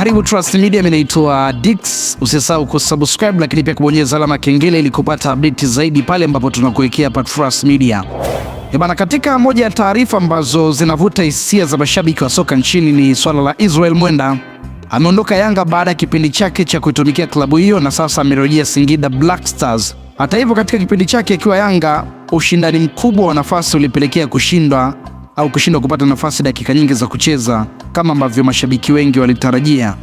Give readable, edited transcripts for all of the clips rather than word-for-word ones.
Karibu Trust Media, mimi naitwa Dix. Usisahau kusubscribe lakini pia kubonyeza alama kengele ili kupata update zaidi pale ambapo tunakuwekea hapa Trust Media. Bana, katika moja ya taarifa ambazo zinavuta hisia za mashabiki wa soka nchini ni swala la Israel Mwenda. Ameondoka Yanga baada ya kipindi chake cha kuitumikia klabu hiyo na sasa amerejea Singida Black Stars. Hata hivyo, katika kipindi chake akiwa Yanga, ushindani mkubwa wa nafasi ulipelekea kushindwa kupata nafasi dakika nyingi za kucheza kama ambavyo mashabiki wengi walitarajia.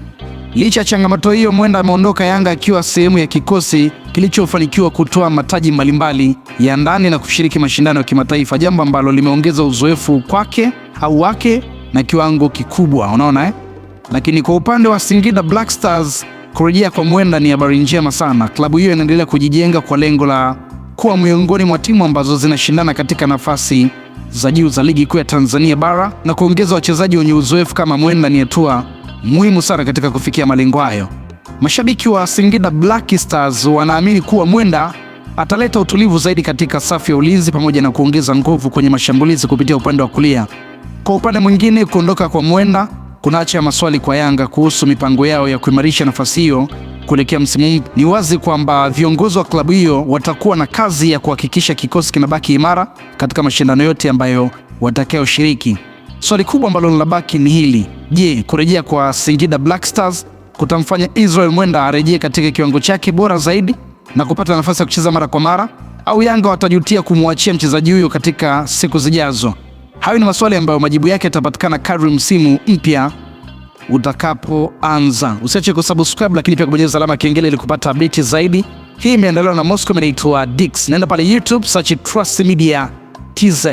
Licha ya changamoto hiyo, Mwenda ameondoka Yanga akiwa sehemu ya kikosi kilichofanikiwa kutoa mataji mbalimbali ya ndani na kushiriki mashindano ya kimataifa, jambo ambalo limeongeza uzoefu wake na kiwango kikubwa, unaona. Lakini kwa upande wa Singida Black Stars, kurejea kwa Mwenda ni habari njema sana. Klabu hiyo inaendelea kujijenga kwa lengo la kuwa miongoni mwa timu ambazo zinashindana katika nafasi za juu za ligi kuu ya Tanzania bara, na kuongeza wachezaji wenye uzoefu kama Mwenda ni hatua muhimu sana katika kufikia malengo hayo. Mashabiki wa Singida Black Stars wanaamini kuwa Mwenda ataleta utulivu zaidi katika safu ya ulinzi pamoja na kuongeza nguvu kwenye mashambulizi kupitia upande wa kulia. Kwa upande mwingine, kuondoka kwa Mwenda kunaacha maswali kwa Yanga kuhusu mipango yao ya kuimarisha nafasi hiyo kuelekea msimu mpya. Ni wazi kwamba viongozi wa klabu hiyo watakuwa na kazi ya kuhakikisha kikosi kinabaki imara katika mashindano yote ambayo watakayoshiriki. Swali kubwa ambalo linabaki ni hili: je, kurejea kwa Singida Black Stars kutamfanya Israel Mwenda arejee katika kiwango chake bora zaidi na kupata nafasi ya kucheza mara kwa mara, au Yanga watajutia kumwachia mchezaji huyo katika siku zijazo? Hayo ni maswali ambayo majibu yake yatapatikana kadri msimu mpya utakapoanza. Usiache kusubscribe lakini pia kubonyeza alama kengele ili kupata update zaidi. Hii imeandaliwa na Moscow, naitwa Dix. Nenda pale YouTube, search Trust Media TZ.